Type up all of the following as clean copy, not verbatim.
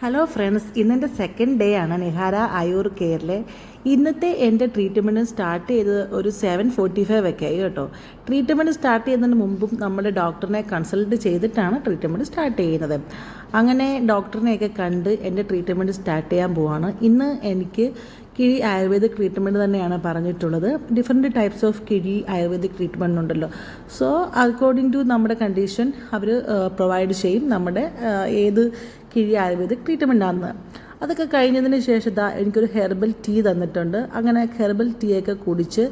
Hello friends, ഇന്നെൻ്റെ second day ആണ് നിഹാര ആയുർ കെയറിലെ. ഇന്നത്തെ എൻ്റെ ട്രീറ്റ്മെൻറ്റ് സ്റ്റാർട്ട് ചെയ്തത് ഒരു 7:45 ഒക്കെ ആയി കേട്ടോ. ട്രീറ്റ്മെൻറ്റ് സ്റ്റാർട്ട് ചെയ്യുന്നതിന് മുമ്പും നമ്മുടെ ഡോക്ടറിനെ കൺസൾട്ട് ചെയ്തിട്ടാണ് ട്രീറ്റ്മെൻറ്റ് സ്റ്റാർട്ട് ചെയ്യുന്നത്. അങ്ങനെ ഡോക്ടറിനെയൊക്കെ കണ്ട് എൻ്റെ ട്രീറ്റ്മെൻറ്റ് സ്റ്റാർട്ട് ചെയ്യാൻ പോവാണ്. ഇന്ന് എനിക്ക് കിഴി ആയുർവേദിക് ട്രീറ്റ്മെൻറ്റ് തന്നെയാണ് പറഞ്ഞിട്ടുള്ളത്. ഡിഫറെൻറ്റ് ടൈപ്സ് ഓഫ് കിഴി ആയുർവേദിക് ട്രീറ്റ്മെൻറ്റ് ഉണ്ടല്ലോ. സോ അക്കോർഡിംഗ് ടു നമ്മുടെ കണ്ടീഷൻ അവർ പ്രൊവൈഡ് ചെയ്യും നമ്മുടെ ഏത് കിഴി ആയുർവേദിക് ട്രീറ്റ്മെൻറ്റ് ആണെന്ന്. അതൊക്കെ കഴിഞ്ഞതിന് ശേഷം എനിക്കൊരു ഹെർബൽ ടീ തന്നിട്ടുണ്ട്. അങ്ങനെ ഹെർബൽ ടീ ഒക്കെ കുടിച്ച്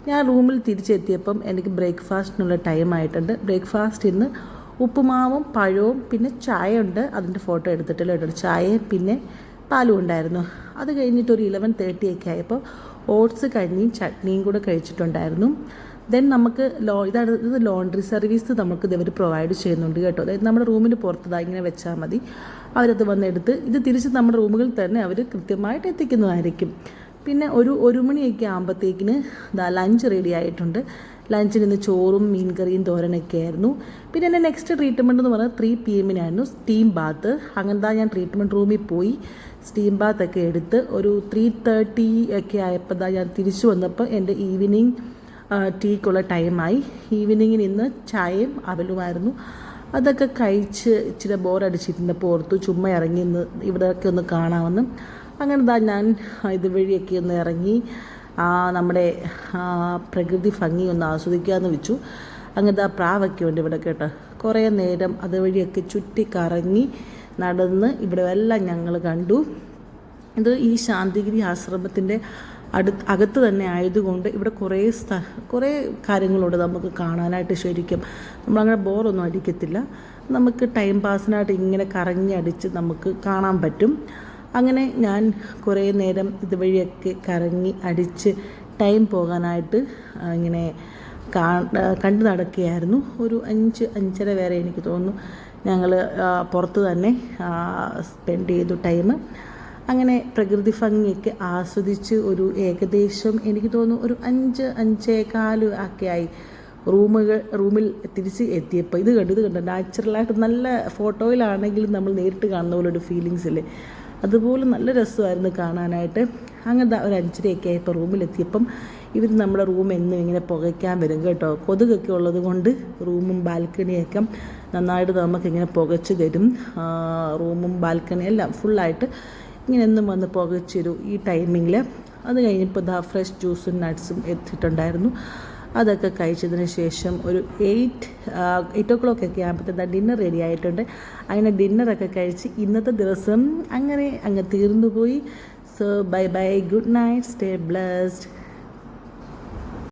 ഞാൻ റൂമിൽ തിരിച്ചെത്തിയപ്പം എനിക്ക് ബ്രേക്ക്ഫാസ്റ്റിനുള്ള ടൈം ആയിട്ടുണ്ട്. ബ്രേക്ക്ഫാസ്റ്റ് ഇന്ന് ഉപ്പുമാവും പഴവും പിന്നെ ചായ ഉണ്ട്. അതിൻ്റെ ഫോട്ടോ എടുത്തിട്ടില്ല കേട്ടോ. ചായയും പിന്നെ പാലും ഉണ്ടായിരുന്നു. അത് കഴിഞ്ഞിട്ട് ഒരു 11:30 ഒക്കെ ആയപ്പോൾ ഓട്സ് കഞ്ഞിയും ചട്നിയും കൂടെ കഴിച്ചിട്ടുണ്ടായിരുന്നു. ദെൻ നമുക്ക് ഇത് ലോണ്ട്രി സർവീസ് നമുക്ക് ഇവർ പ്രൊവൈഡ് ചെയ്യുന്നുണ്ട് കേട്ടോ. അതായത് നമ്മുടെ റൂമിന് പുറത്ത് ഇങ്ങനെ വെച്ചാൽ മതി, അവരത് വന്നെടുത്ത് ഇത് തിരിച്ച് നമ്മുടെ റൂമുകളിൽ തന്നെ അവർ കൃത്യമായിട്ട് എത്തിക്കുന്നതായിരിക്കും. പിന്നെ ഒരു മണിയൊക്കെ ആകുമ്പോഴത്തേക്കിന് ലഞ്ച് റെഡി ആയിട്ടുണ്ട്. ലഞ്ചിന് ഇന്ന് ചോറും മീൻകറിയും തോരനൊക്കെ ആയിരുന്നു. പിന്നെ എൻ്റെ നെക്സ്റ്റ് ട്രീറ്റ്മെൻറ്റ് എന്ന് പറഞ്ഞാൽ 3 PM സ്റ്റീം ബാത്ത്. അങ്ങനത്തെ ഞാൻ ട്രീറ്റ്മെൻറ്റ് റൂമിൽ പോയി സ്റ്റീം ബാത്തൊക്കെ എടുത്ത് ഒരു 3:30 ഒക്കെ ആയപ്പോൾ ഞാൻ തിരിച്ചു വന്നപ്പോൾ എൻ്റെ ഈവനിങ് ടീക്കുള്ള ടൈമായി. ഈവനിങ്ങിന് ഇന്ന് ചായയും അവലുമായിരുന്നു. അതൊക്കെ കഴിച്ച് ഇച്ചിരി ബോറടിച്ചിട്ടുണ്ട്. ഓർത്തു ചുമ്മാ ഇറങ്ങി ഇന്ന് ഇവിടെയൊക്കെ ഒന്ന് കാണാമെന്ന്. അങ്ങനെ ഞാൻ ഇതുവഴിയൊക്കെ ഒന്ന് ഇറങ്ങി നമ്മുടെ പ്രകൃതി ഭംഗി ഒന്ന് ആസ്വദിക്കാമെന്ന് വെച്ചു. അങ്ങനത്തെ പ്രാവൊക്കെ ഉണ്ട് ഇവിടെ കേട്ടോ. കുറേ നേരം അതുവഴിയൊക്കെ ചുറ്റി കറങ്ങി നടന്ന് ഇവിടെ എല്ലാം ഞങ്ങൾ കണ്ടു. ഇത് ഈ ശാന്തിഗിരി ആശ്രമത്തിൻ്റെ അകത്ത് തന്നെ ആയതുകൊണ്ട് ഇവിടെ കുറേ കാര്യങ്ങളുണ്ട് നമുക്ക് കാണാനായിട്ട്. ശരിക്കും നമ്മളങ്ങനെ ബോറൊന്നും അടിക്കത്തില്ല. നമുക്ക് ടൈം പാസിനായിട്ട് ഇങ്ങനെ കറങ്ങി അടിച്ച് നമുക്ക് കാണാൻ പറ്റും. അങ്ങനെ ഞാൻ കുറേ നേരം ഇതുവഴിയൊക്കെ കറങ്ങി അടിച്ച് ടൈം പോകാനായിട്ട് ഇങ്ങനെ കണ്ടു നടക്കുകയായിരുന്നു. ഒരു 5-5:30 വരെ എനിക്ക് തോന്നുന്നു ഞങ്ങൾ പുറത്ത് തന്നെ സ്പെൻഡ് ചെയ്തു ടൈം. അങ്ങനെ പ്രകൃതി ഭംഗിയൊക്കെ ആസ്വദിച്ച് ഒരു ഏകദേശം എനിക്ക് തോന്നുന്നു ഒരു 5-5:15 ഒക്കെ ആയി റൂമിൽ തിരിച്ച് എത്തിയപ്പോൾ. ഇത് കണ്ടു നാച്ചുറലായിട്ട് നല്ല ഫോട്ടോയിലാണെങ്കിലും നമ്മൾ നേരിട്ട് കാണുന്ന പോലെ ഒരു ഫീലിങ്സ് ഇല്ലേ, അതുപോലെ നല്ല രസമായിരുന്നു കാണാനായിട്ട്. അങ്ങനത്തെ ഒരു 5:30 ഒക്കെ ആയപ്പോൾ റൂമിലെത്തിയപ്പം ഇവർ നമ്മുടെ റൂം എന്നും ഇങ്ങനെ പുകയ്ക്കാൻ വരും കേട്ടോ. കൊതുകൊക്കെ ഉള്ളത് കൊണ്ട് റൂമും ബാൽക്കണിയൊക്കെ നന്നായിട്ട് നമുക്കിങ്ങനെ പുകച്ച് തരും. റൂമും ബാൽക്കണിയും എല്ലാം ഫുള്ളായിട്ട് ഇങ്ങനെ എന്നും വന്ന് പുകച്ചിരും ഈ ടൈമിങ്ങിൽ. അത് കഴിഞ്ഞപ്പോൾ ഫ്രഷ് ജ്യൂസും നട്ട്സും എത്തിയിട്ടുണ്ടായിരുന്നു. അതൊക്കെ കഴിച്ചതിന് ശേഷം ഒരു 8 o'clock ഒക്കെ ആകുമ്പോഴത്തേക്ക് ഡിന്നർ റെഡി ആയിട്ടുണ്ട്. അങ്ങനെ ഡിന്നറൊക്കെ കഴിച്ച് ഇന്നത്തെ ദിവസം അങ്ങനെ അങ്ങ് തീർന്നു പോയി. So bye bye, good night, stay blessed.